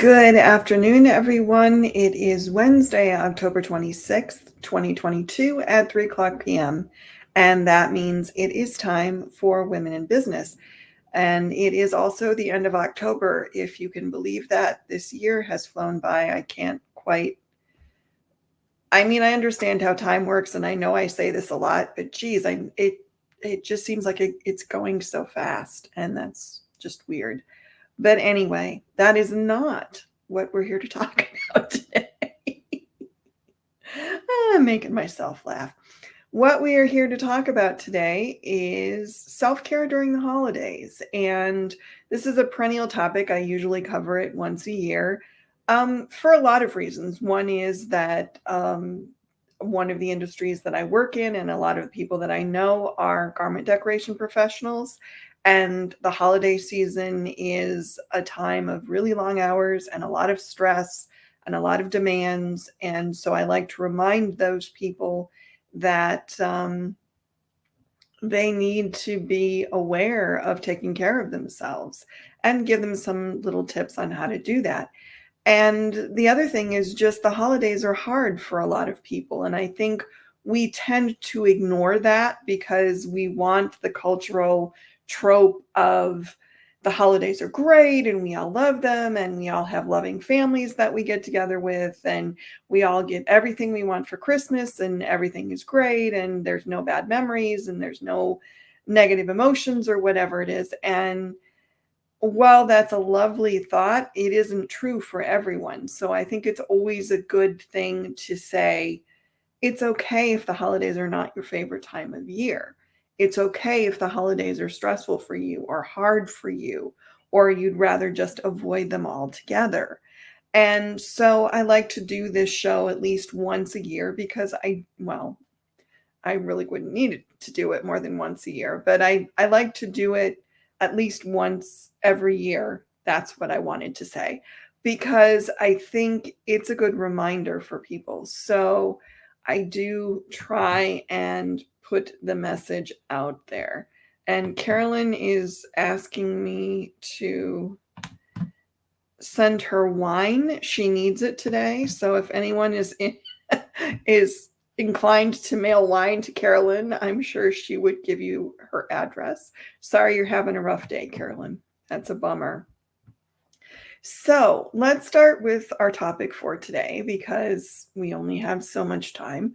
Good afternoon, everyone. It is Wednesday, October 26th, 2022 at 3 o'clock p.m. And that means it is time for Women in Business. And it is also the end of October. If you can believe that, this year has flown by. I can't quite. I mean, I understand how time works, and I know I say this a lot, but geez, it just seems like it's going so fast, and that's just weird. But anyway, that is not what we're here to talk about today. I'm making myself laugh. What we are here to talk about today is self-care during the holidays. And this is a perennial topic. I usually cover it once a year for a lot of reasons. One is that one of the industries that I work in and a lot of the people that I know are garment decoration professionals. And the holiday season is a time of really long hours and a lot of stress and a lot of demands. And so I like to remind those people that they need to be aware of taking care of themselves and give them some little tips on how to do that. And the other thing is just the holidays are hard for a lot of people. And I think we tend to ignore that because we want the cultural trope of the holidays are great and we all love them and we all have loving families that we get together with and we all get everything we want for Christmas and everything is great and there's no bad memories and there's no negative emotions or whatever it is. And while that's a lovely thought, it isn't true for everyone. So I think it's always a good thing to say, it's okay if the holidays are not your favorite time of year. It's okay if the holidays are stressful for you or hard for you, or you'd rather just avoid them altogether. And so I like to do this show at least once a year because I really wouldn't need to do it more than once a year, but I like to do it at least once every year. That's what I wanted to say, because I think it's a good reminder for people. So I do try and put the message out there. And Carolyn is asking me to send her wine. She needs it today. So if anyone is inclined to mail wine to Carolyn, I'm sure she would give you her address. Sorry you're having a rough day, Carolyn. That's a bummer. So let's start with our topic for today because we only have so much time.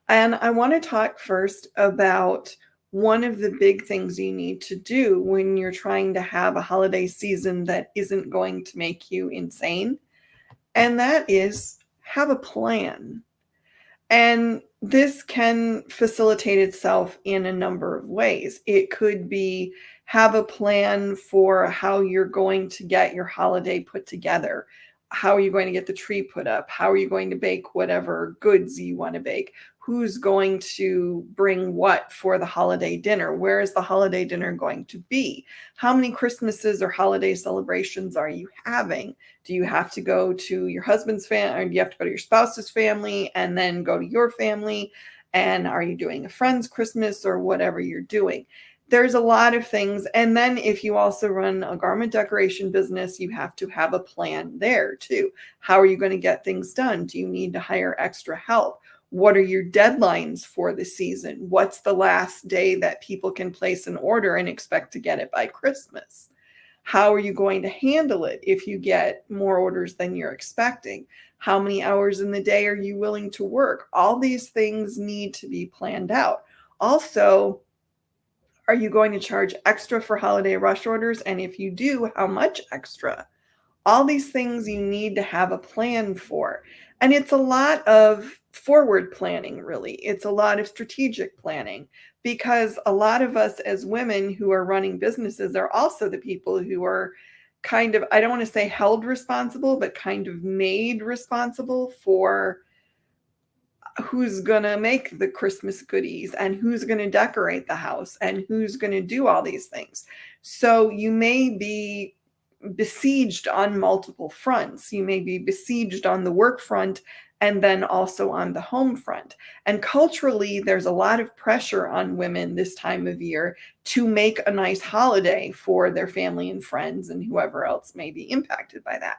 And I want to talk first about one of the big things you need to do when you're trying to have a holiday season that isn't going to make you insane. And that is have a plan. And this can facilitate itself in a number of ways. It could be have a plan for how you're going to get your holiday put together. How are you going to get the tree put up? How are you going to bake whatever goods you want to bake? Who's going to bring what for the holiday dinner? Where is the holiday dinner going to be? How many Christmases or holiday celebrations are you having? Do you have to go to your husband's family, or do you have to go to your spouse's family and then go to your family? And are you doing a friend's Christmas or whatever you're doing? There's a lot of things. And then if you also run a garment decoration business, you have to have a plan there too. How are you going to get things done? Do you need to hire extra help? What are your deadlines for the season? What's the last day that people can place an order and expect to get it by Christmas? How are you going to handle it if you get more orders than you're expecting? How many hours in the day are you willing to work? All these things need to be planned out. Also, are you going to charge extra for holiday rush orders? And if you do, how much extra? All these things you need to have a plan for. And it's a lot of forward planning, really. It's a lot of strategic planning because a lot of us as women who are running businesses are also the people who are kind of, I don't want to say held responsible, but kind of made responsible for who's going to make the Christmas goodies and who's going to decorate the house and who's going to do all these things. So you may be besieged on multiple fronts. You may be besieged on the work front and then also on the home front. And culturally, there's a lot of pressure on women this time of year to make a nice holiday for their family and friends and whoever else may be impacted by that.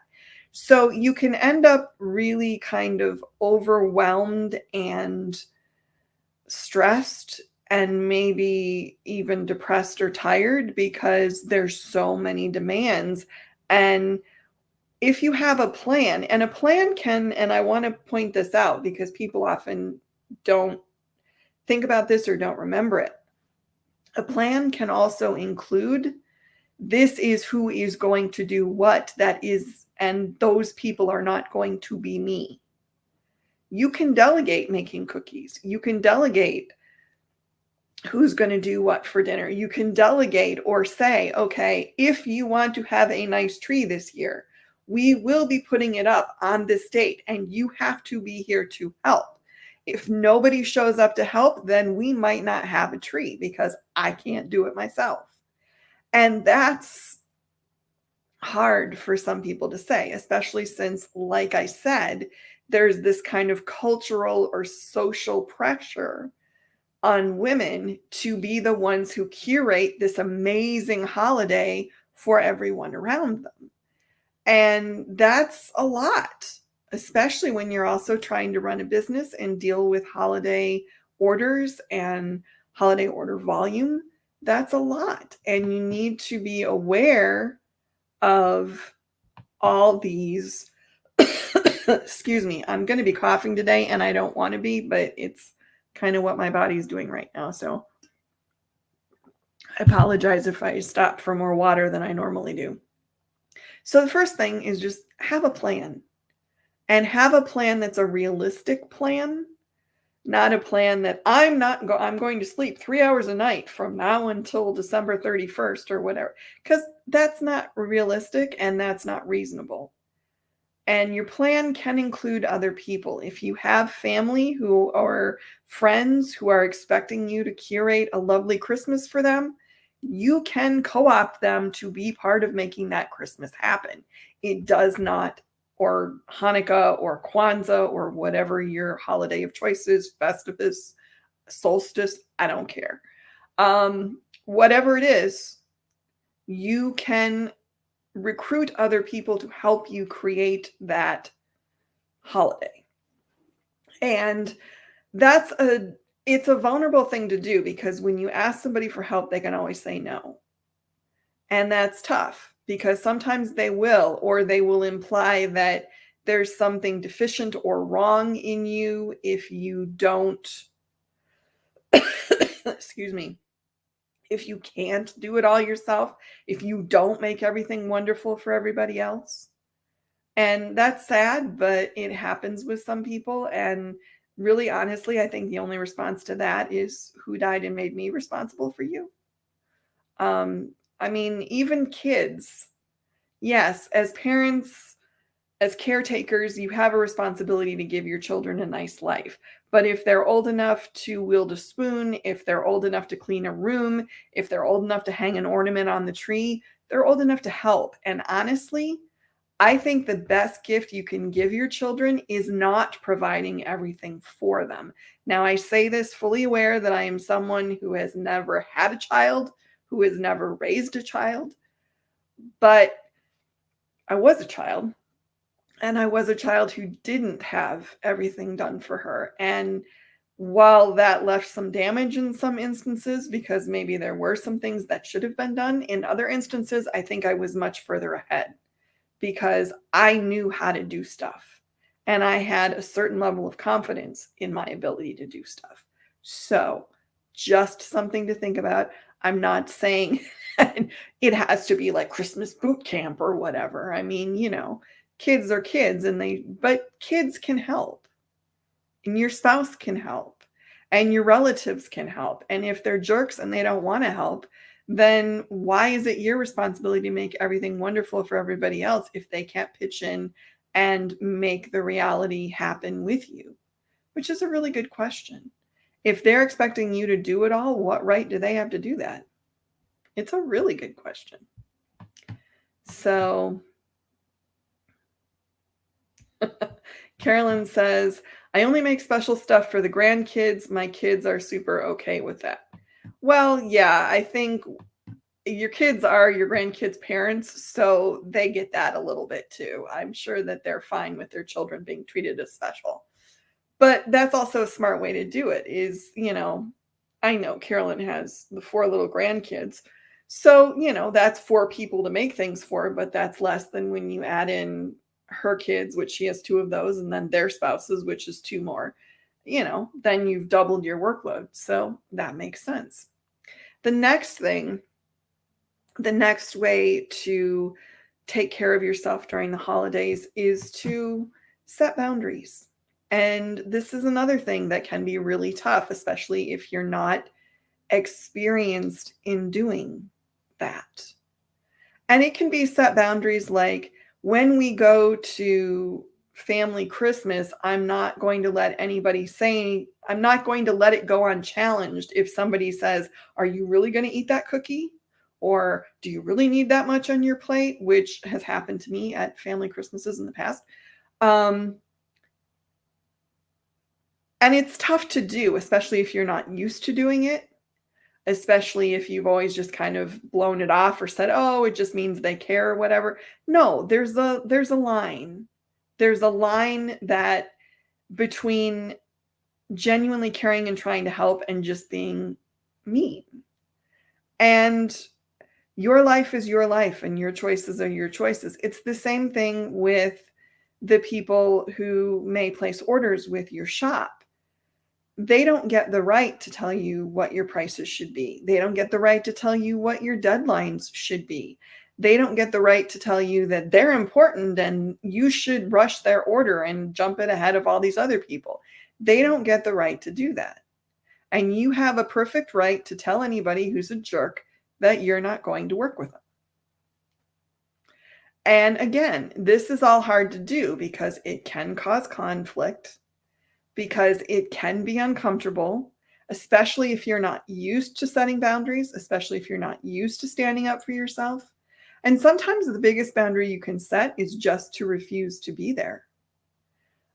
So you can end up really kind of overwhelmed and stressed and maybe even depressed or tired because there's so many demands. And if you have a plan, and a plan can, and I want to point this out because people often don't think about this or don't remember it. A plan can also include this is who is going to do what, that is, and those people are not going to be me. You can delegate making cookies. You can delegate who's going to do what for dinner. You can delegate or say, okay, if you want to have a nice tree this year, we will be putting it up on this date and you have to be here to help. If nobody shows up to help, then we might not have a tree because I can't do it myself. And that's hard for some people to say, especially since, like I said, there's this kind of cultural or social pressure on women to be the ones who curate this amazing holiday for everyone around them. And that's a lot, especially when you're also trying to run a business and deal with holiday orders and holiday order volume. That's a lot. And you need to be aware of all these. Excuse me, I'm going to be coughing today and I don't want to be, but it's kind of what my body's doing right now. So I apologize if I stop for more water than I normally do. So the first thing is just have a plan, and have a plan that's a realistic plan, not a plan that I'm going to sleep 3 hours a night from now until December 31st or whatever, because that's not realistic and that's not reasonable. And your plan can include other people. If you have family who are friends who are expecting you to curate a lovely Christmas for them, you can co-opt them to be part of making that Christmas happen. It does not, or Hanukkah or Kwanzaa or whatever your holiday of choice is, Festivus, solstice, I don't care. Whatever it is, you can recruit other people to help you create that holiday. And it's a vulnerable thing to do because when you ask somebody for help, they can always say no. And that's tough because sometimes they will, or they will imply that there's something deficient or wrong in you if you don't, excuse me, if you can't do it all yourself, if you don't make everything wonderful for everybody else. And that's sad, but it happens with some people. And really, honestly, I think the only response to that is who died and made me responsible for you. I mean, even kids, yes, as parents, as caretakers, you have a responsibility to give your children a nice life. But if they're old enough to wield a spoon, if they're old enough to clean a room, if they're old enough to hang an ornament on the tree, they're old enough to help. And honestly, I think the best gift you can give your children is not providing everything for them. Now, I say this fully aware that I am someone who has never had a child, who has never raised a child, but I was a child. And I was a child who didn't have everything done for her. And while that left some damage in some instances, because maybe there were some things that should have been done, in other instances, I think I was much further ahead because I knew how to do stuff. And I had a certain level of confidence in my ability to do stuff. So just something to think about. I'm not saying it has to be like Christmas boot camp or whatever. I mean, kids are kids but kids can help, and your spouse can help, and your relatives can help. And if they're jerks and they don't want to help, then why is it your responsibility to make everything wonderful for everybody else if they can't pitch in and make the reality happen with you? Which is a really good question. If they're expecting you to do it all, what right do they have to do that? It's a really good question. So Carolyn says, I only make special stuff for the grandkids. My kids are super okay with that. Well, yeah, I think your kids are your grandkids' parents, so they get that a little bit too. I'm sure that they're fine with their children being treated as special. But that's also a smart way to do it is, I know Carolyn has the 4 little grandkids. So, that's 4 people to make things for, but that's less than when you add in her kids, which she has 2 of those, and then their spouses, which is 2 more. Then you've doubled your workload. So that makes sense. The next thing, the next way to take care of yourself during the holidays is to set boundaries. And this is another thing that can be really tough, especially if you're not experienced in doing that. And it can be set boundaries like when we go to family Christmas, I'm not going to let anybody say, I'm not going to let it go unchallenged if somebody says, are you really going to eat that cookie? Or do you really need that much on your plate? Which has happened to me at family Christmases in the past. And it's tough to do, especially if you're not used to doing it, especially if you've always just kind of blown it off or said, oh, it just means they care or whatever. No, there's a line. There's a line that between genuinely caring and trying to help and just being mean. And your life is your life and your choices are your choices. It's the same thing with the people who may place orders with your shop. They don't get the right to tell you what your prices should be. They don't get the right to tell you what your deadlines should be. They don't get the right to tell you that they're important and you should rush their order and jump it ahead of all these other people. They don't get the right to do that. And you have a perfect right to tell anybody who's a jerk that you're not going to work with them. And again, this is all hard to do because it can cause conflict, because it can be uncomfortable, especially if you're not used to setting boundaries, especially if you're not used to standing up for yourself. And sometimes the biggest boundary you can set is just to refuse to be there.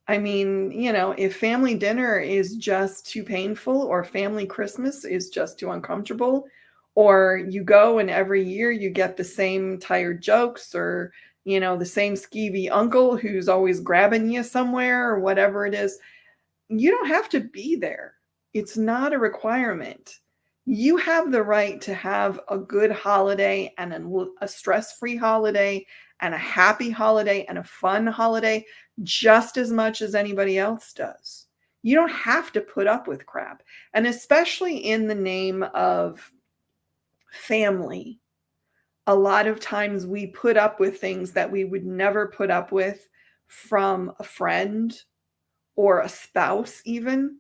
I mean, if family dinner is just too painful or family Christmas is just too uncomfortable, or you go and every year you get the same tired jokes or, the same skeevy uncle who's always grabbing you somewhere or whatever it is, you don't have to be there. It's not a requirement. You have the right to have a good holiday and a stress-free holiday and a happy holiday and a fun holiday just as much as anybody else does. You don't have to put up with crap. And especially in the name of family, a lot of times we put up with things that we would never put up with from a friend or a spouse even.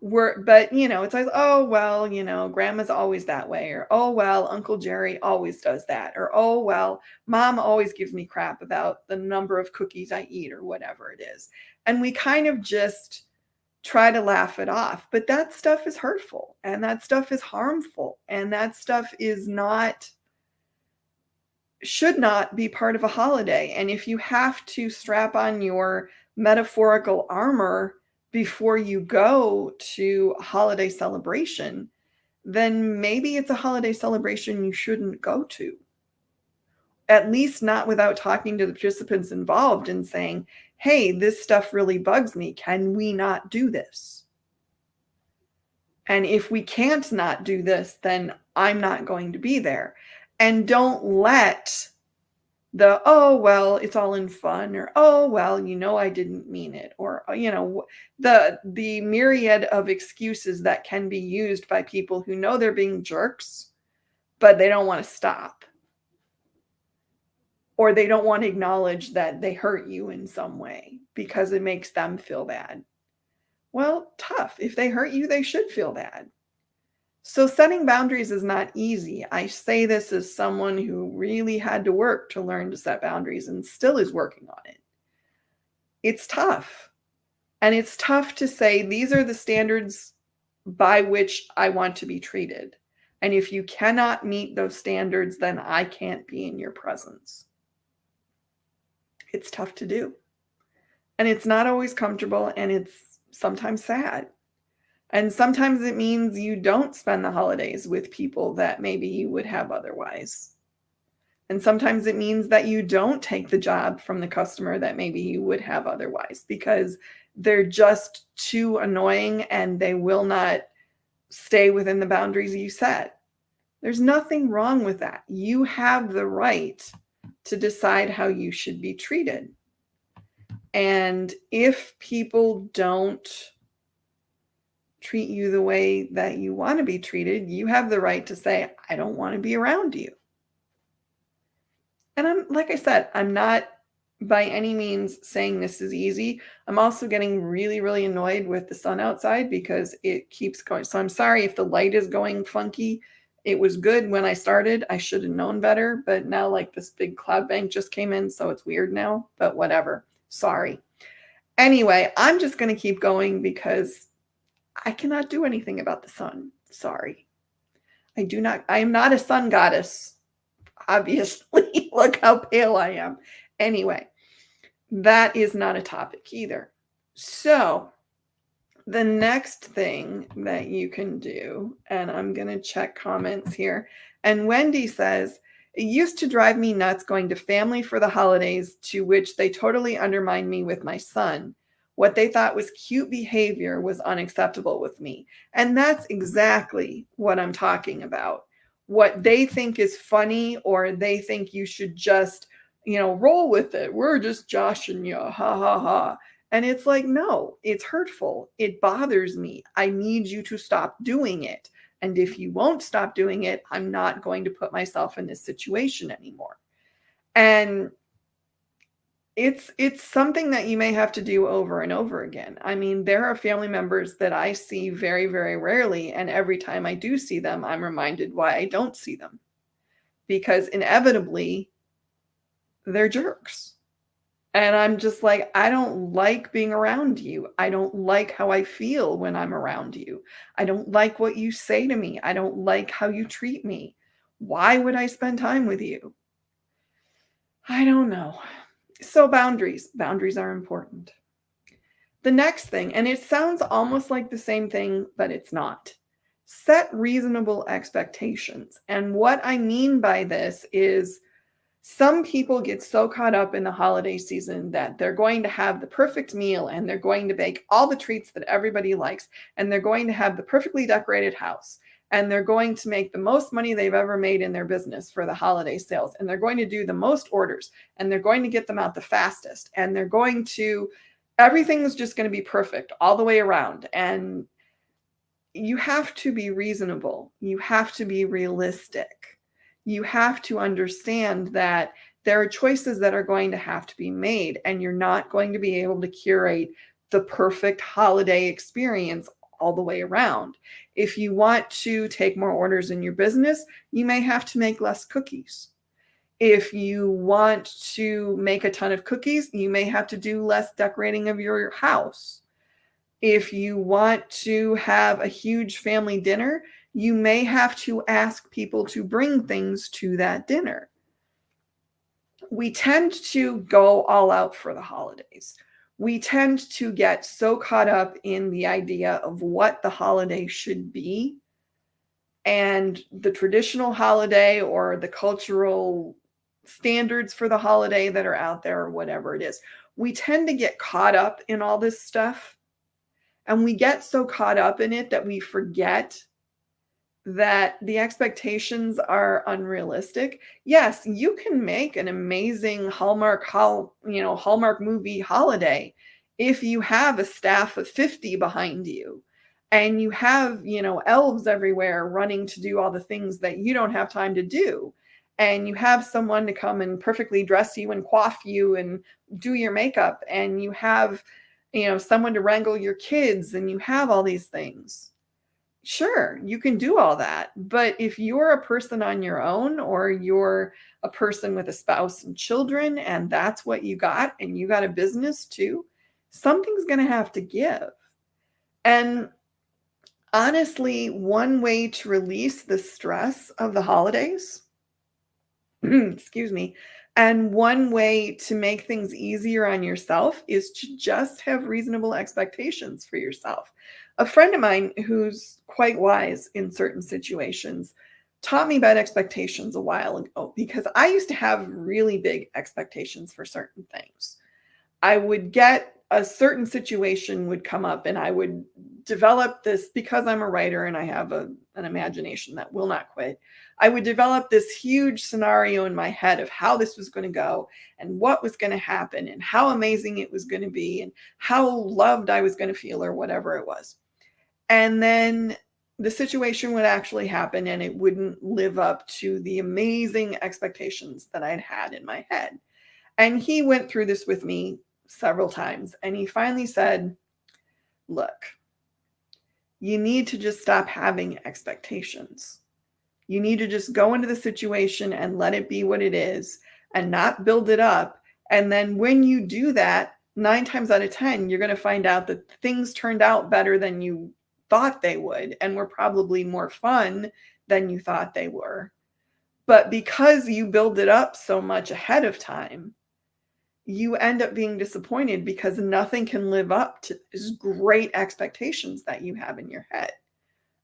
But it's like, oh, well, grandma's always that way, or, oh, well, Uncle Jerry always does that, or, oh, well, mom always gives me crap about the number of cookies I eat or whatever it is. And we kind of just try to laugh it off, but that stuff is hurtful and that stuff is harmful and that stuff should not be part of a holiday. And if you have to strap on your metaphorical armor before you go to a holiday celebration, then maybe it's a holiday celebration you shouldn't go to. At least not without talking to the participants involved and saying, hey, this stuff really bugs me. Can we not do this? And if we can't not do this, then I'm not going to be there. And don't let the, oh, well, it's all in fun, or, oh, well, I didn't mean it, or, the myriad of excuses that can be used by people who know they're being jerks, but they don't want to stop. Or they don't want to acknowledge that they hurt you in some way because it makes them feel bad. Well, tough. If they hurt you, they should feel bad. So setting boundaries is not easy. I say this as someone who really had to work to learn to set boundaries and still is working on it. It's tough. And it's tough to say, these are the standards by which I want to be treated. And if you cannot meet those standards, then I can't be in your presence. It's tough to do. And it's not always comfortable, and it's sometimes sad. And sometimes it means you don't spend the holidays with people that maybe you would have otherwise. And sometimes it means that you don't take the job from the customer that maybe you would have otherwise because they're just too annoying and they will not stay within the boundaries you set. There's nothing wrong with that. You have the right to decide how you should be treated. And if people don't treat you the way that you want to be treated, you have the right to say, I don't want to be around you. And like I said, I'm not by any means saying this is easy. I'm also getting really, really annoyed with the sun outside because it keeps going. So I'm sorry if the light is going funky. It was good when I started. I should have known better, but now like this big cloud bank just came in, so it's weird now, but whatever. Sorry. Anyway, I'm just going to keep going because I cannot do anything about the sun. Sorry. I am not a sun goddess. Obviously, look how pale I am. Anyway, that is not a topic either. So the next thing that you can do, and I'm going to check comments here. And Wendy says, it used to drive me nuts going to family for the holidays, to which they totally undermined me with my son. What they thought was cute behavior was unacceptable with me. And that's exactly what I'm talking about. What they think is funny, or they think you should just, roll with it. We're just joshing you. Ha ha ha. And it's like, no, it's hurtful. It bothers me. I need you to stop doing it. And if you won't stop doing it, I'm not going to put myself in this situation anymore. And it's something that you may have to do over and over again. I mean, there are family members that I see very, very rarely. And every time I do see them, I'm reminded why I don't see them. Because inevitably, they're jerks. And I'm just like, I don't like being around you. I don't like how I feel when I'm around you. I don't like what you say to me. I don't like how you treat me. Why would I spend time with you? I don't know. So boundaries are important. The next thing, and it sounds almost like the same thing, but it's not. Set reasonable expectations. And what I mean by this is, some people get so caught up in the holiday season that they're going to have the perfect meal and they're going to bake all the treats that everybody likes, and they're going to have the perfectly decorated house, and they're going to make the most money they've ever made in their business for the holiday sales, and they're going to do the most orders, and they're going to get them out the fastest, and everything is just going to be perfect all the way around. And you have to be reasonable. You have to be realistic. You have to understand that there are choices that are going to have to be made, and you're not going to be able to curate the perfect holiday experience all the way around. If you want to take more orders in your business, you may have to make less cookies. If you want to make a ton of cookies, you may have to do less decorating of your house. If you want to have a huge family dinner, you may have to ask people to bring things to that dinner. We tend to go all out for the holidays. We tend to get so caught up in the idea of what the holiday should be, and the traditional holiday or the cultural standards for the holiday that are out there, or whatever it is. We tend to get caught up in all this stuff, and we get so caught up in it that we forget that the expectations are unrealistic. Yes, you can make an amazing Hallmark movie holiday if you have a staff of 50 behind you, and you have, elves everywhere running to do all the things that you don't have time to do. And you have someone to come and perfectly dress you and coif you and do your makeup. And you have, someone to wrangle your kids, and you have all these things. Sure, you can do all that. But if you're a person on your own, or you're a person with a spouse and children, and that's what you got, and you got a business too, something's going to have to give. And honestly, one way to release the stress of the holidays, excuse me, And one way to make things easier on yourself is to just have reasonable expectations for yourself. A friend of mine who's quite wise in certain situations taught me about expectations a while ago because I used to have really big expectations for certain things. I would get a certain situation would come up and I would develop this because I'm a writer and I have an imagination that will not quit. I would develop this huge scenario in my head of how this was going to go and what was going to happen and how amazing it was going to be and how loved I was going to feel or whatever it was. And then the situation would actually happen and it wouldn't live up to the amazing expectations that I'd had in my head. And he went through this with me several times. And he finally said, look, you need to just stop having expectations. You need to just go into the situation and let it be what it is and not build it up. And then when you do that, 9 times out of 10, you're going to find out that things turned out better than you thought they would and were probably more fun than you thought they were. But because you build it up so much ahead of time, you end up being disappointed because nothing can live up to these great expectations that you have in your head.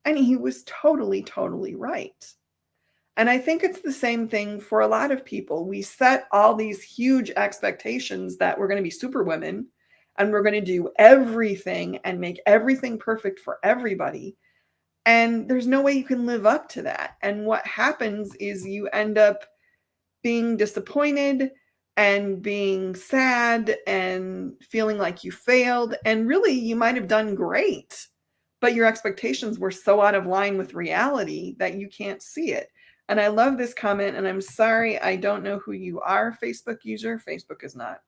And he was totally, totally right. And I think it's the same thing for a lot of people. We set all these huge expectations that we're going to be superwomen and we're going to do everything and make everything perfect for everybody. And there's no way you can live up to that. And what happens is you end up being disappointed and being sad and feeling like you failed. And really, you might have done great, but your expectations were so out of line with reality that you can't see it. And I love this comment, and I'm sorry, I don't know who you are, Facebook user. Facebook is not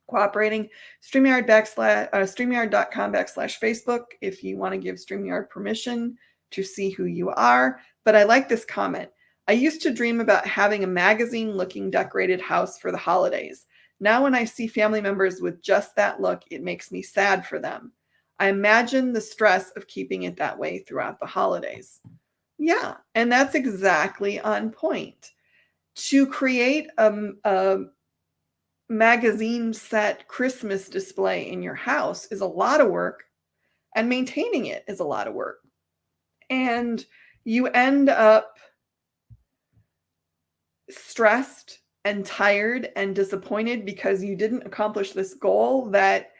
cooperating. StreamYard.com/Facebook if you want to give StreamYard permission to see who you are. But I like this comment. I used to dream about having a magazine-looking decorated house for the holidays. Now when I see family members with just that look, it makes me sad for them. I imagine the stress of keeping it that way throughout the holidays. Yeah, and that's exactly on point. To create a magazine set Christmas display in your house is a lot of work, and maintaining it is a lot of work. And you end up stressed and tired and disappointed because you didn't accomplish this goal that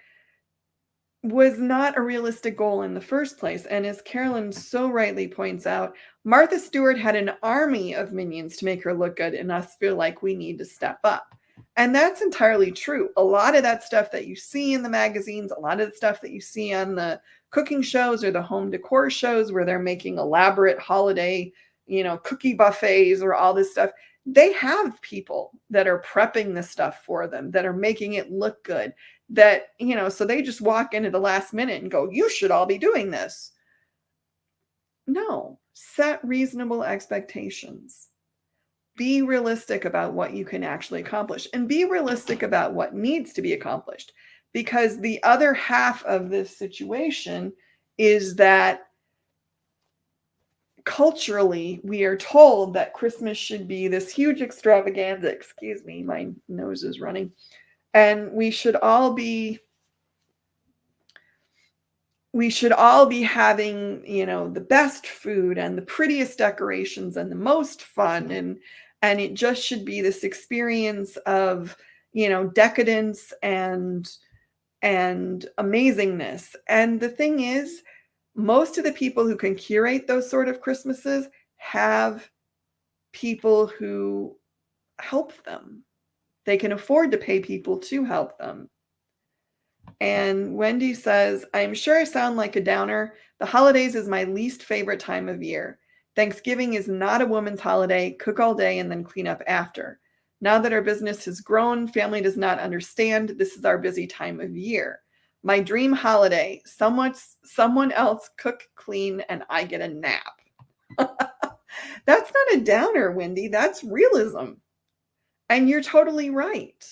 was not a realistic goal in the first place. And as Carolyn so rightly points out, Martha Stewart had an army of minions to make her look good and us feel like we need to step up. And that's entirely true. A lot of that stuff that you see in the magazines, a lot of the stuff that you see on the cooking shows or the home decor shows where they're making elaborate holiday, cookie buffets or all this stuff, they have people that are prepping the stuff for them, that are making it look good, that, so they just walk in at the last minute and go, you should all be doing this. No, set reasonable expectations. Be realistic about what you can actually accomplish and be realistic about what needs to be accomplished. Because the other half of this situation is that culturally, we are told that Christmas should be this huge extravaganza. Excuse me, my nose is running. And we should all be having, the best food and the prettiest decorations and the most fun. And it just should be this experience of, decadence and amazingness. And the thing is, most of the people who can curate those sort of Christmases have people who help them. They can afford to pay people to help them. And Wendy says, I'm sure I sound like a downer. The holidays is my least favorite time of year. Thanksgiving is not a woman's holiday. Cook all day and then clean up after. Now that our business has grown, family does not understand. This is our busy time of year. My dream holiday, someone else cook, clean, and I get a nap. That's not a downer, Wendy. That's realism. And you're totally right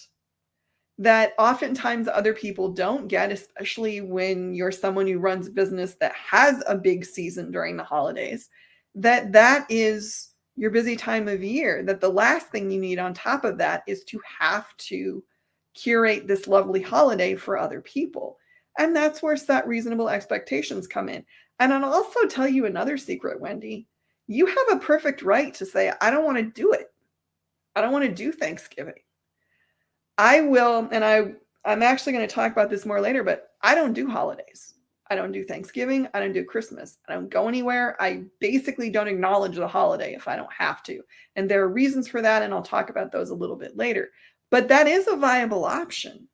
that oftentimes other people don't get, especially when you're someone who runs a business that has a big season during the holidays, that is your busy time of year, that the last thing you need on top of that is to have to curate this lovely holiday for other people. And that's where set reasonable expectations come in. And I'll also tell you another secret, Wendy. You have a perfect right to say, I don't want to do it. I don't want to do Thanksgiving. I will, and I'm actually going to talk about this more later, but I don't do holidays. I don't do Thanksgiving. I don't do Christmas. I don't go anywhere. I basically don't acknowledge the holiday if I don't have to. And there are reasons for that, and I'll talk about those a little bit later. But that is a viable option.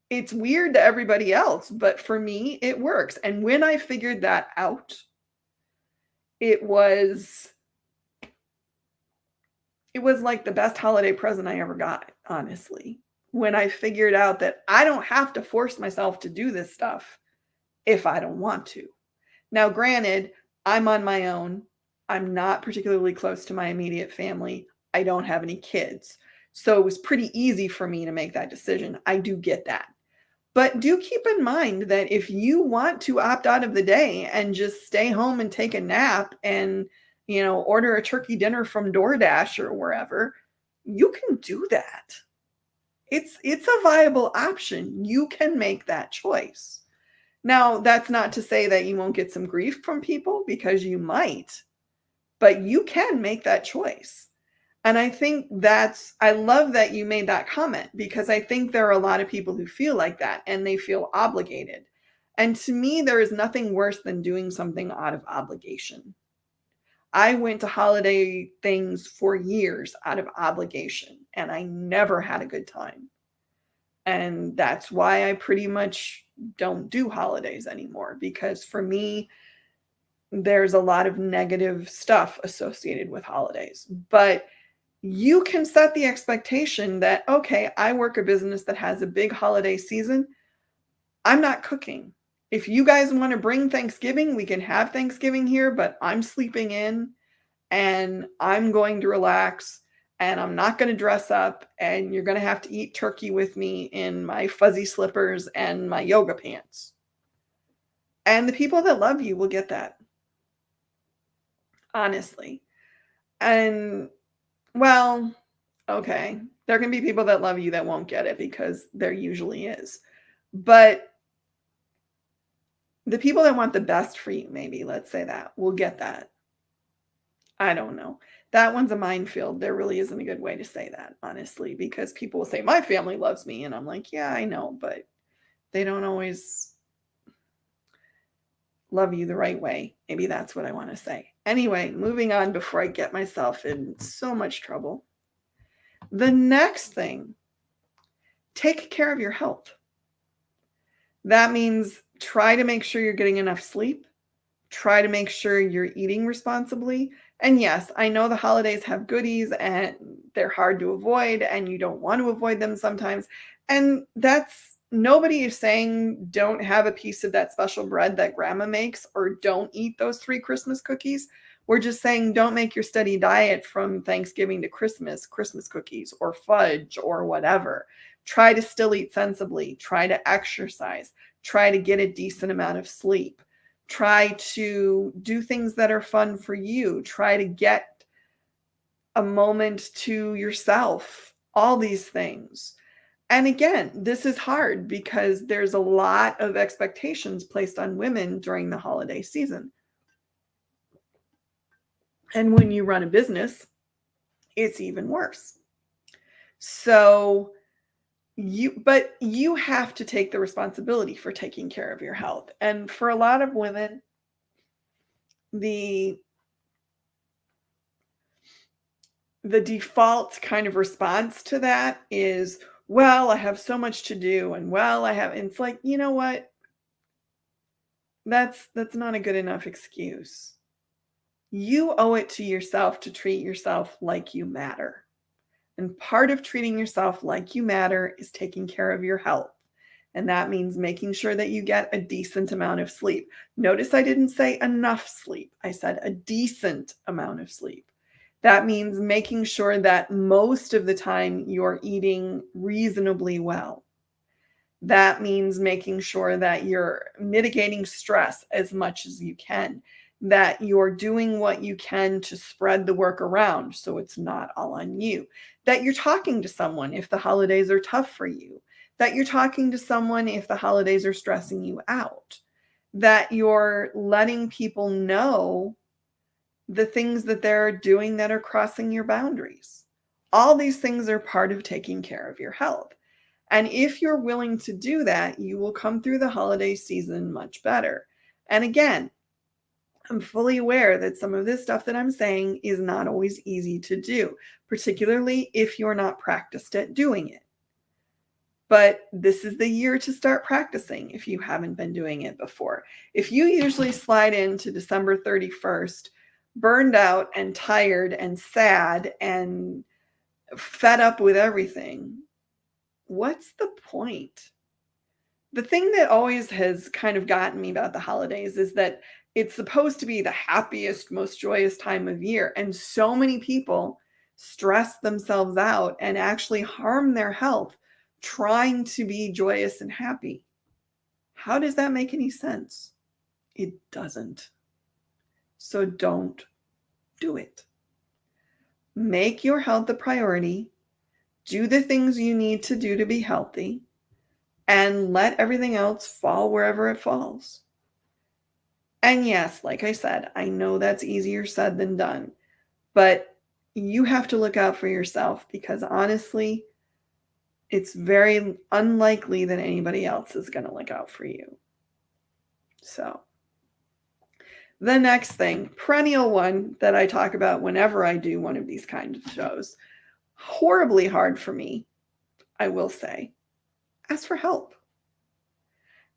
It's weird to everybody else, but for me, it works. And when I figured that out, it was like the best holiday present I ever got, honestly. When I figured out that I don't have to force myself to do this stuff if I don't want to. Now, granted, I'm on my own. I'm not particularly close to my immediate family. I don't have any kids. So it was pretty easy for me to make that decision. I do get that. But do keep in mind that if you want to opt out of the day and just stay home and take a nap and, order a turkey dinner from DoorDash or wherever, you can do that. It's a viable option. You can make that choice. Now, that's not to say that you won't get some grief from people, because you might, but you can make that choice. And I think I love that you made that comment, because I think there are a lot of people who feel like that and they feel obligated. And to me, there is nothing worse than doing something out of obligation. I went to holiday things for years out of obligation, and I never had a good time. And that's why I pretty much don't do holidays anymore, because for me, there's a lot of negative stuff associated with holidays. But you can set the expectation that, okay, I work a business that has a big holiday season. I'm not cooking. If you guys want to bring Thanksgiving, we can have Thanksgiving here, but I'm sleeping in and I'm going to relax and I'm not going to dress up, and you're going to have to eat turkey with me in my fuzzy slippers and my yoga pants. And the people that love you will get that. Honestly. And well, okay, there can be people that love you that won't get it, because there usually is. But the people that want the best for you, maybe, let's say that, will get that. I don't know. That one's a minefield. There really isn't a good way to say that, honestly, because people will say, my family loves me. And I'm like, yeah, I know, but they don't always love you the right way. Maybe that's what I want to say. Anyway, moving on before I get myself in so much trouble. The next thing, take care of your health. That means try to make sure you're getting enough sleep. Try to make sure you're eating responsibly. And yes, I know the holidays have goodies and they're hard to avoid, and you don't want to avoid them sometimes. And nobody is saying don't have a piece of that special bread that grandma makes, or don't eat those 3 Christmas cookies. We're just saying don't make your steady diet from Thanksgiving to Christmas cookies or fudge or whatever. Try to still eat sensibly. Try to exercise. Try to get a decent amount of sleep. Try to do things that are fun for you. Try to get a moment to yourself. All these things. And again, this is hard because there's a lot of expectations placed on women during the holiday season. And when you run a business, it's even worse. So you have to take the responsibility for taking care of your health. And for a lot of women, the default kind of response to that is, well, I have so much to do, and it's like, you know what? That's not a good enough excuse. You owe it to yourself to treat yourself like you matter. And part of treating yourself like you matter is taking care of your health. And that means making sure that you get a decent amount of sleep. Notice I didn't say enough sleep. I said a decent amount of sleep. That means making sure that most of the time you're eating reasonably well. That means making sure that you're mitigating stress as much as you can. that you're doing what you can to spread the work around so it's not all on you, that you're talking to someone if the holidays are tough for you, that you're talking to someone if the holidays are stressing you out, that you're letting people know the things that they're doing that are crossing your boundaries. All these things are part of taking care of your health. And if you're willing to do that, you will come through the holiday season much better. And again, I'm fully aware that some of this stuff that I'm saying is not always easy to do, particularly if you're not practiced at doing it. But this is the year to start practicing if you haven't been doing it before. If you usually slide into December 31st, burned out and tired and sad and fed up with everything, what's the point? The thing that always has kind of gotten me about the holidays is that it's supposed to be the happiest, most joyous time of year. And so many people stress themselves out and actually harm their health trying to be joyous and happy. How does that make any sense? It doesn't. So don't do it. Make your health a priority. Do the things you need to do to be healthy. And let everything else fall wherever it falls. And yes, like I said, I know that's easier said than done, but you have to look out for yourself because honestly, it's very unlikely that anybody else is going to look out for you. So the next thing, perennial one that I talk about whenever I do one of these kind of shows, horribly hard for me, I will say, ask for help.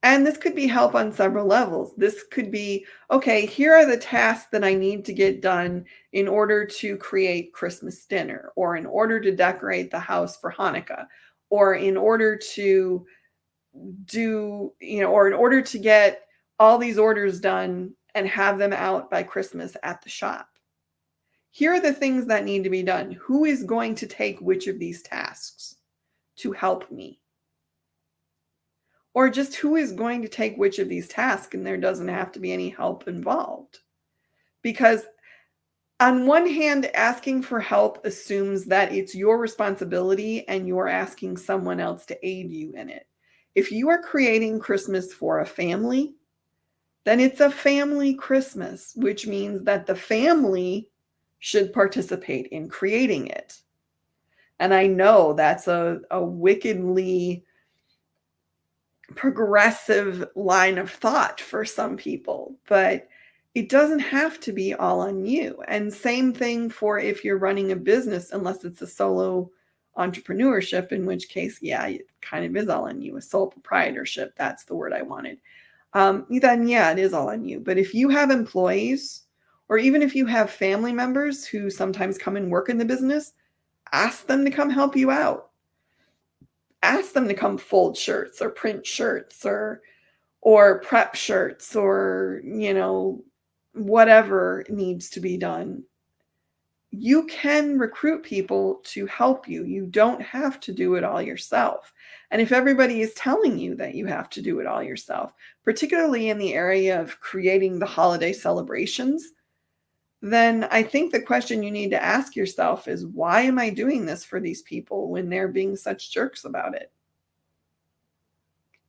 And this could be help on several levels. This could be, okay, here are the tasks that I need to get done in order to create Christmas dinner, or in order to decorate the house for Hanukkah, or in order to do, or in order to get all these orders done and have them out by Christmas at the shop. Here are the things that need to be done. Who is going to take which of these tasks to help me? Or just who is going to take which of these tasks, and there doesn't have to be any help involved. Because on one hand, asking for help assumes that it's your responsibility and you're asking someone else to aid you in it. If you are creating Christmas for a family, then it's a family Christmas, which means that the family should participate in creating it. And I know that's a wickedly progressive line of thought for some people, but it doesn't have to be all on you. And same thing for if you're running a business, unless it's a solo entrepreneurship, in which case, yeah, it kind of is all on you. A sole proprietorship, that's the word I wanted. Then yeah, it is all on you. But if you have employees, or even if you have family members who sometimes come and work in the business, ask them to come help you out. Ask them to come fold shirts or print shirts or prep shirts or, whatever needs to be done. You can recruit people to help you. You don't have to do it all yourself. And if everybody is telling you that you have to do it all yourself, particularly in the area of creating the holiday celebrations, then I think the question you need to ask yourself is, why am I doing this for these people when they're being such jerks about it?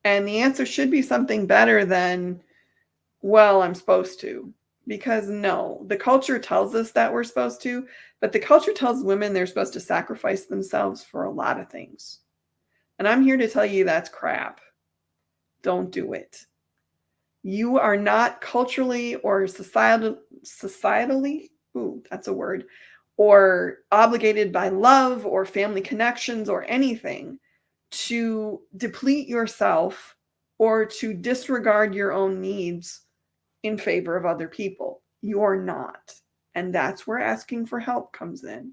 And the answer should be something better than, well, I'm supposed to. Because no, the culture tells us that we're supposed to, but the culture tells women they're supposed to sacrifice themselves for a lot of things. And I'm here to tell you that's crap. Don't do it. You are not culturally or societally, ooh, that's a word, or obligated by love or family connections or anything to deplete yourself or to disregard your own needs in favor of other people. You're not. And that's where asking for help comes in.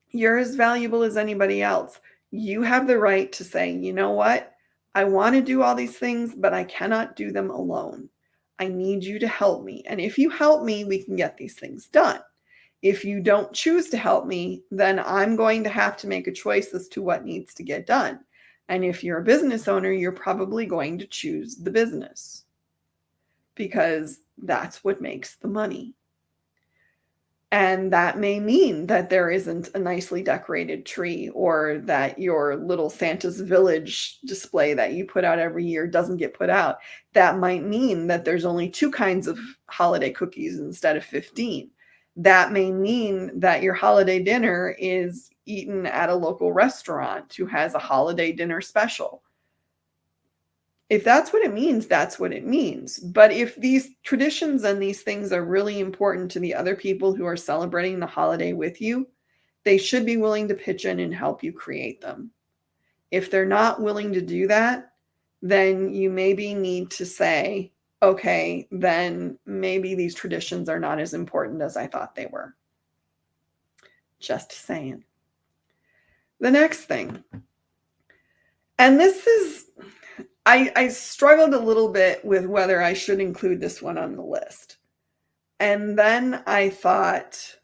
You're as valuable as anybody else. You have the right to say, you know what? I want to do all these things, but I cannot do them alone. I need you to help me. And if you help me, we can get these things done. If you don't choose to help me, then I'm going to have to make a choice as to what needs to get done. And if you're a business owner, you're probably going to choose the business. Because That's what makes the money. And that may mean that there isn't a nicely decorated tree, or that your little Santa's Village display that you put out every year doesn't get put out. That might mean that there's only 2 kinds of holiday cookies instead of 15. That may mean that your holiday dinner is eaten at a local restaurant who has a holiday dinner special. If that's what it means, that's what it means. But if these traditions and these things are really important to the other people who are celebrating the holiday with you, they should be willing to pitch in and help you create them. If they're not willing to do that, then you maybe need to say, okay, then maybe these traditions are not as important as I thought they were. Just saying. The next thing, and this is, I struggled a little bit with whether I should include this one on the list. And then I thought,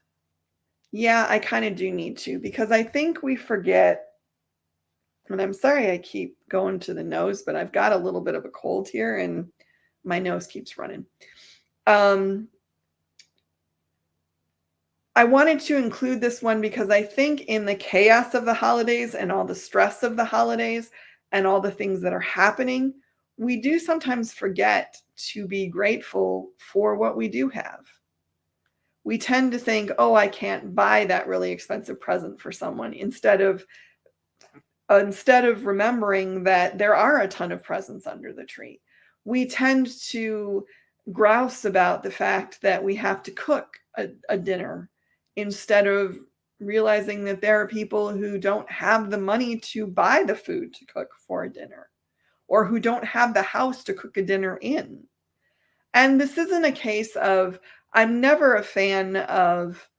yeah, I kind of do need to, because I think we forget, and I'm sorry I keep going to the nose, but I've got a little bit of a cold here and my nose keeps running. I wanted to include this one because I think in the chaos of the holidays and all the stress of the holidays and all the things that are happening, we do sometimes forget to be grateful for what we do have. We tend to think, oh, I can't buy that really expensive present for someone, instead of remembering that there are a ton of presents under the tree. We tend to grouse about the fact that we have to cook a dinner, instead of realizing that there are people who don't have the money to buy the food to cook for a dinner, or who don't have the house to cook a dinner in. And this isn't a case of, I'm never a fan of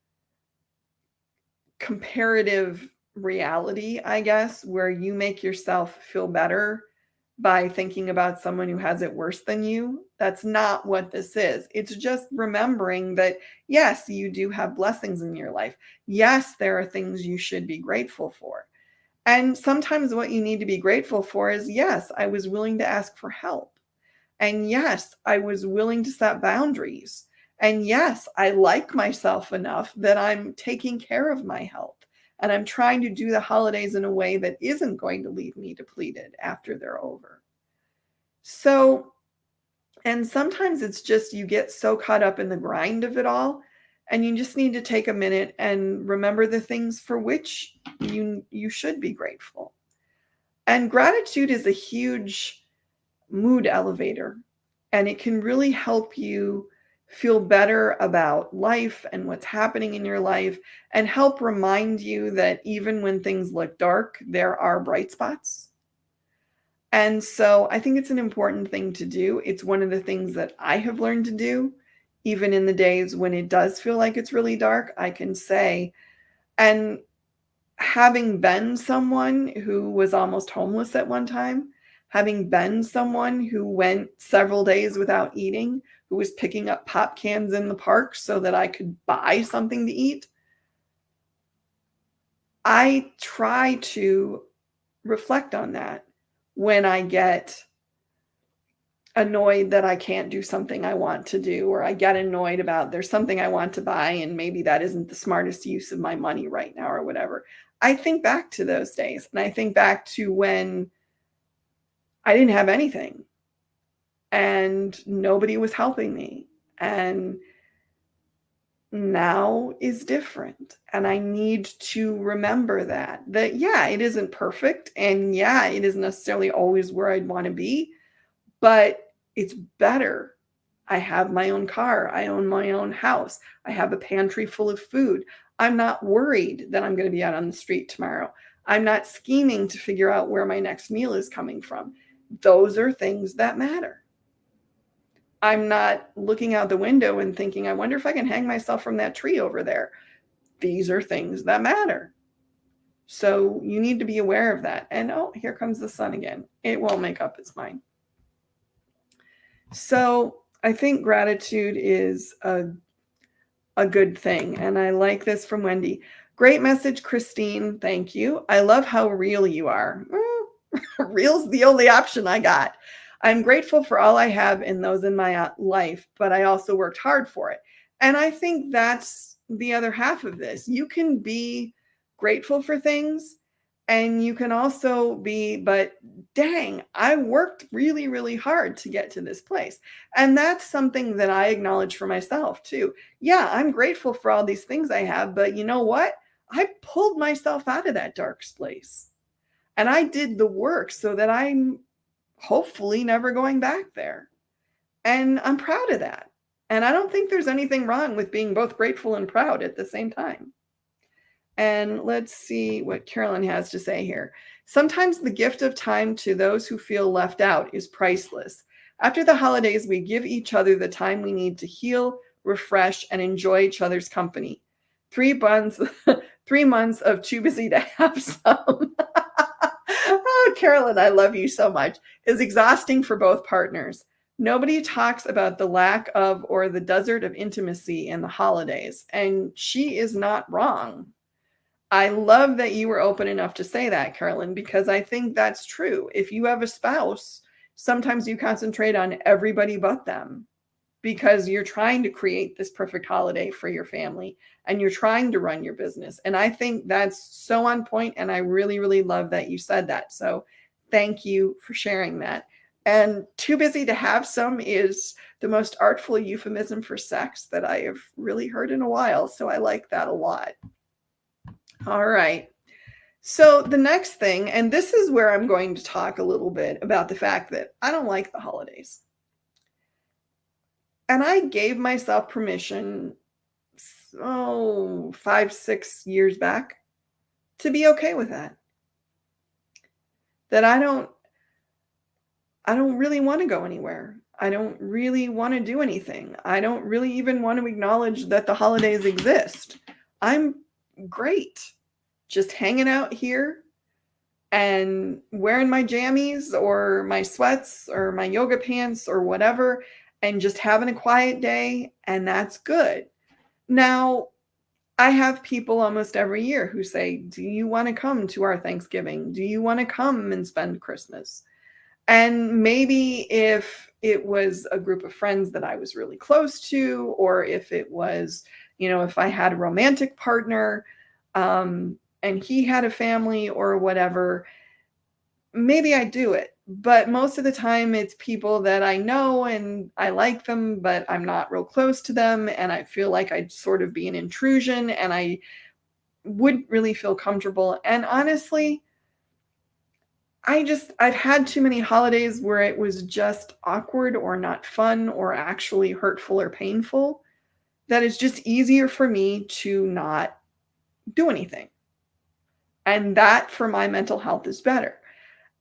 comparative reality, I guess, where you make yourself feel better by thinking about someone who has it worse than you. That's not what this is. It's just remembering that, yes, you do have blessings in your life. Yes, there are things you should be grateful for. And sometimes what you need to be grateful for is, yes, I was willing to ask for help. And yes, I was willing to set boundaries. And yes, I like myself enough that I'm taking care of my health. And I'm trying to do the holidays in a way that isn't going to leave me depleted after they're over. So, and sometimes it's just you get so caught up in the grind of it all, and you just need to take a minute and remember the things for which you should be grateful. And gratitude is a huge mood elevator, and it can really help you feel better about life and what's happening in your life, and help remind you that even when things look dark, there are bright spots. And so I think it's an important thing to do. It's one of the things that I have learned to do, even in the days when it does feel like it's really dark. I can say, and having been someone who was almost homeless at one time, having been someone who went several days without eating, who was picking up pop cans in the park so that I could buy something to eat, I try to reflect on that when I get annoyed that I can't do something I want to do, or I get annoyed about there's something I want to buy and maybe that isn't the smartest use of my money right now, or whatever. I think back to those days, and I think back to when I didn't have anything and nobody was helping me, and now is different. And I need to remember that yeah, it isn't perfect, and yeah, it isn't necessarily always where I'd want to be, but it's better. I have my own car. I own my own house. I have a pantry full of food. I'm not worried that I'm going to be out on the street tomorrow. I'm not scheming to figure out where my next meal is coming from. Those are things that matter. I'm not looking out the window and thinking, I wonder if I can hang myself from that tree over there. These are things that matter. So you need to be aware of that. And oh, here comes the sun again. It won't make up its mind. So I think gratitude is a good thing. And I like this from Wendy. Great message, Christine. Thank you. I love how real you are. Real's the only option I got. I'm grateful for all I have and those in my life, but I also worked hard for it. And I think that's the other half of this. You can be grateful for things and you can also be, but dang, I worked really, really hard to get to this place. And that's something that I acknowledge for myself too. Yeah, I'm grateful for all these things I have, but you know what? I pulled myself out of that dark place and I did the work so that I'm hopefully never going back there. And I'm proud of that. And I don't think there's anything wrong with being both grateful and proud at the same time. And let's see what Carolyn has to say here. Sometimes the gift of time to those who feel left out is priceless. After the holidays, we give each other the time we need to heal, refresh, and enjoy each other's company. 3 months, 3 months of too busy to have some. Oh, Carolyn, I love you so much. Is exhausting for both partners. Nobody talks about the lack of or the desert of intimacy in the holidays, and she is not wrong. I love that you were open enough to say that, Carolyn, because I think that's true. If you have a spouse, sometimes you concentrate on everybody but them because you're trying to create this perfect holiday for your family and you're trying to run your business. And I think that's so on point, and I really, really love that you said that. So thank you for sharing that. And too busy to have some is the most artful euphemism for sex that I have really heard in a while. So I like that a lot. All right. So the next thing, and this is where I'm going to talk a little bit about the fact that I don't like the holidays. And I gave myself permission, 5, 6 years back to be okay with that. That I don't really want to go anywhere. I don't really want to do anything. I don't really even want to acknowledge that the holidays exist. I'm great just hanging out here and wearing my jammies or my sweats or my yoga pants or whatever and just having a quiet day, and that's good. Now, I have people almost every year who say, do you want to come to our Thanksgiving? Do you want to come and spend Christmas? And maybe if it was a group of friends that I was really close to, or if it was, if I had a romantic partner, and he had a family or whatever, maybe I do it. But most of the time it's people that I know and I like them, but I'm not real close to them. And I feel like I'd sort of be an intrusion and I wouldn't really feel comfortable. And honestly, I've had too many holidays where it was just awkward or not fun or actually hurtful or painful that it's just easier for me to not do anything. And that for my mental health is better.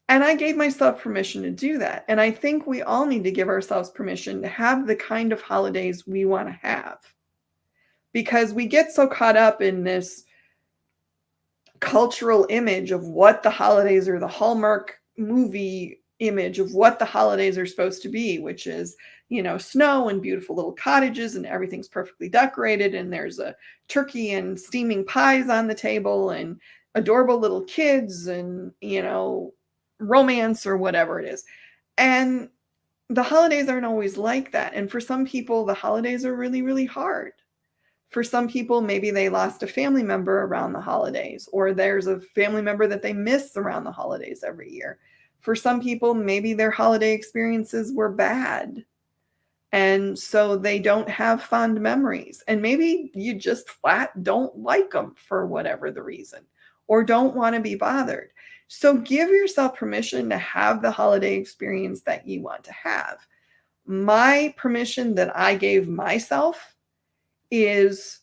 And I gave myself permission to do that. And I think we all need to give ourselves permission to have the kind of holidays we want to have. Because we get so caught up in this cultural image of what the holidays are, the Hallmark movie image of what the holidays are supposed to be, which is, snow and beautiful little cottages and everything's perfectly decorated and there's a turkey and steaming pies on the table and adorable little kids and, romance or whatever it is. And the holidays aren't always like that. And for some people, the holidays are really, really hard. For some people, maybe they lost a family member around the holidays, or there's a family member that they miss around the holidays every year. For some people, maybe their holiday experiences were bad. And so they don't have fond memories. And maybe you just flat don't like them for whatever the reason, or don't want to be bothered. So give yourself permission to have the holiday experience that you want to have. My permission that I gave myself is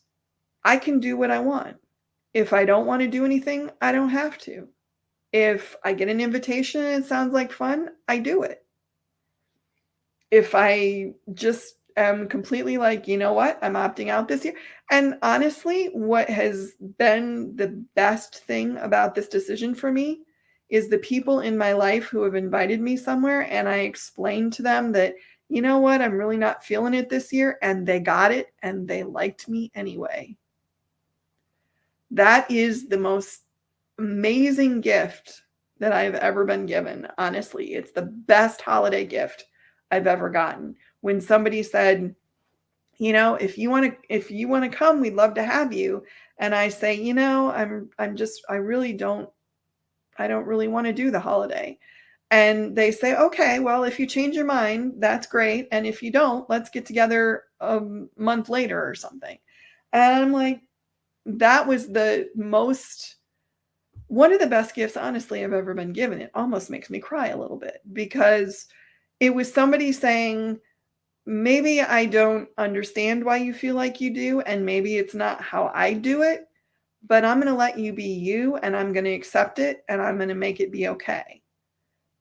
I can do what I want. If I don't want to do anything, I don't have to. If I get an invitation and it sounds like fun, I do it. If I just am completely like, you know what, I'm opting out this year. And honestly, what has been the best thing about this decision for me is the people in my life who have invited me somewhere and I explained to them that, you know what, I'm really not feeling it this year. And they got it and they liked me anyway. That is the most amazing gift that I've ever been given. Honestly, it's the best holiday gift I've ever gotten. When somebody said, if you want to come, we'd love to have you. And I say, I don't really want to do the holiday. And they say, okay, well, if you change your mind, that's great. And if you don't, let's get together a month later or something. And I'm like, that was one of the best gifts, honestly, I've ever been given. It almost makes me cry a little bit because it was somebody saying, maybe I don't understand why you feel like you do, and maybe it's not how I do it, but I'm going to let you be you, and I'm going to accept it, and I'm going to make it be okay.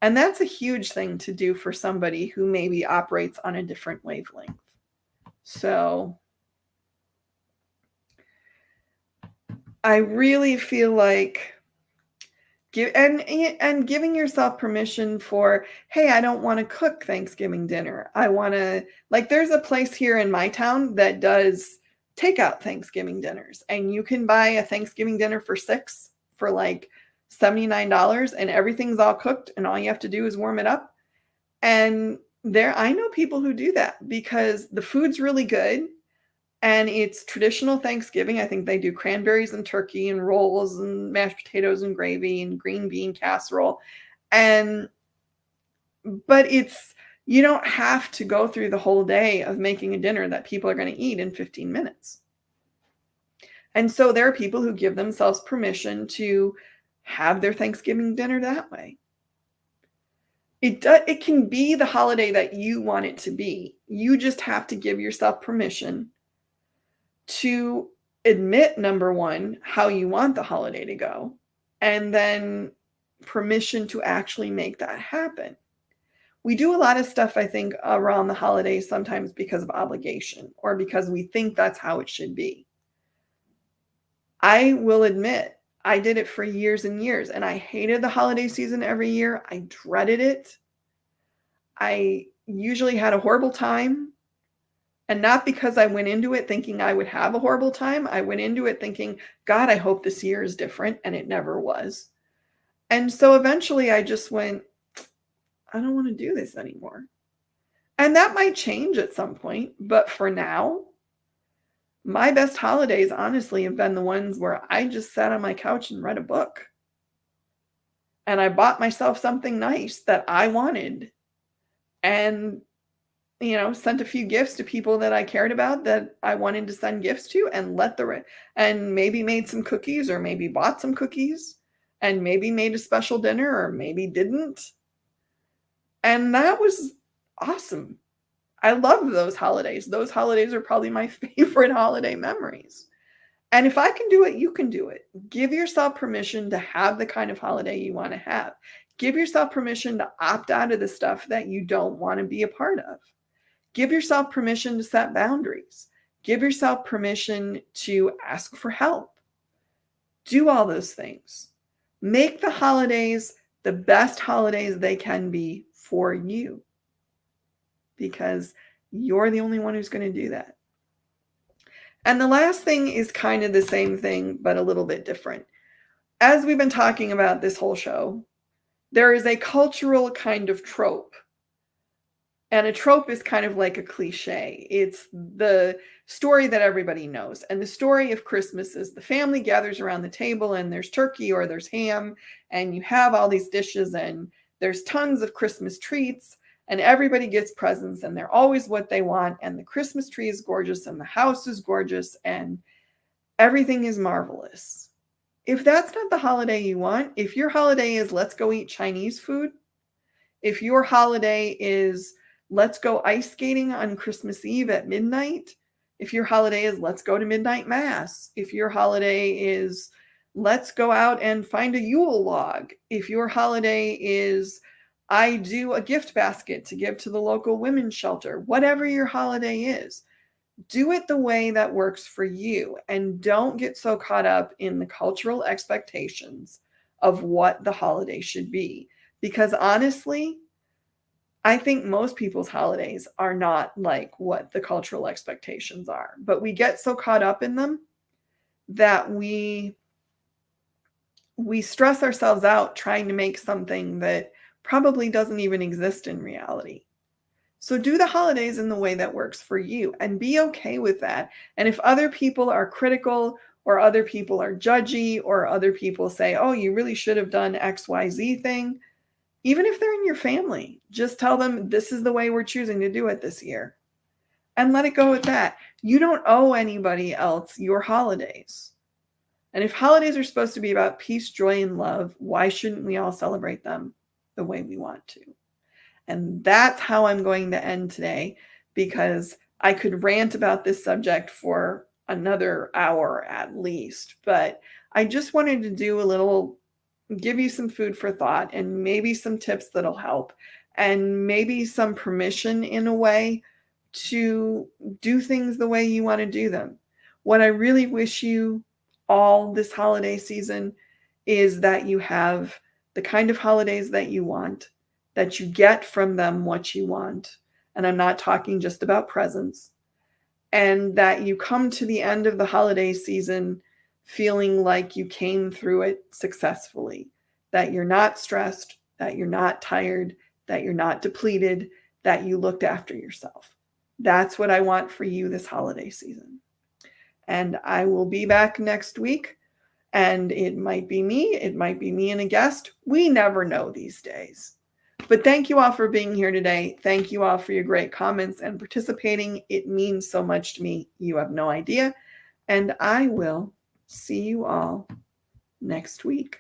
And that's a huge thing to do for somebody who maybe operates on a different wavelength. So I really feel like giving yourself permission for, hey, I don't want to cook Thanksgiving dinner. I want to, there's a place here in my town that does takeout Thanksgiving dinners, and you can buy a Thanksgiving dinner for $6 for $79, and everything's all cooked, and all you have to do is warm it up. And I know people who do that because the food's really good. And it's traditional Thanksgiving. I think they do cranberries and turkey and rolls and mashed potatoes and gravy and green bean casserole. But you don't have to go through the whole day of making a dinner that people are going to eat in 15 minutes. And so there are people who give themselves permission to have their Thanksgiving dinner that way. It can be the holiday that you want it to be. You just have to give yourself permission to admit, number one, how you want the holiday to go, and then permission to actually make that happen. We do a lot of stuff, I think, around the holidays sometimes because of obligation or because we think that's how it should be. I will admit, I did it for years and years, and I hated the holiday season every year. I dreaded it. I usually had a horrible time. And not because I went into it thinking I would have a horrible time. I went into it thinking, God, I hope this year is different. And it never was. And so eventually I just went, I don't want to do this anymore. And that might change at some point. But for now, my best holidays, honestly, have been the ones where I just sat on my couch and read a book. And I bought myself something nice that I wanted. And sent a few gifts to people that I cared about that I wanted to send gifts to, and maybe made some cookies, or maybe bought some cookies, and maybe made a special dinner, or maybe didn't. And that was awesome. I love those holidays. Those holidays are probably my favorite holiday memories. And if I can do it, you can do it. Give yourself permission to have the kind of holiday you want to have. Give yourself permission to opt out of the stuff that you don't want to be a part of. Give yourself permission to set boundaries. Give yourself permission to ask for help. Do all those things. Make the holidays the best holidays they can be for you, because you're the only one who's going to do that. And the last thing is kind of the same thing, but a little bit different. As we've been talking about this whole show, there is a cultural kind of trope. And a trope is kind of like a cliche. It's the story that everybody knows. And the story of Christmas is the family gathers around the table, and there's turkey or there's ham, and you have all these dishes, and there's tons of Christmas treats, and everybody gets presents, and they're always what they want. And the Christmas tree is gorgeous, and the house is gorgeous, and everything is marvelous. If that's not the holiday you want, if your holiday is let's go eat Chinese food, if your holiday is let's go ice skating on Christmas Eve at midnight, if your holiday is let's go to midnight mass, if your holiday is let's go out and find a Yule log, if your holiday is I do a gift basket to give to the local women's shelter, whatever your holiday is, do it the way that works for you, and don't get so caught up in the cultural expectations of what the holiday should be. Because honestly, I think most people's holidays are not like what the cultural expectations are, but we get so caught up in them that we we stress ourselves out trying to make something that probably doesn't even exist in reality. So do the holidays in the way that works for you and be okay with that. And if other people are critical or other people are judgy or other people say, oh, you really should have done XYZ thing, even if they're in your family, just tell them this is the way we're choosing to do it this year and let it go with that. You don't owe anybody else your holidays. And if holidays are supposed to be about peace, joy, and love, why shouldn't we all celebrate them the way we want to? And that's how I'm going to end today, because I could rant about this subject for another hour at least. But I just wanted to do a little, give you some food for thought and maybe some tips that'll help and maybe some permission in a way to do things the way you want to do them. What I really wish you all this holiday season is that you have the kind of holidays that you want, that you get from them what you want. And I'm not talking just about presents. And that you come to the end of the holiday season feeling like you came through it successfully, that you're not stressed, that you're not tired, that you're not depleted, that you looked after yourself. That's what I want for you this holiday season. And I will be back next week. And it might be me and a guest. We never know these days. But thank you all for being here today. Thank you all for your great comments and participating. It means so much to me. You have no idea. And I will see you all next week.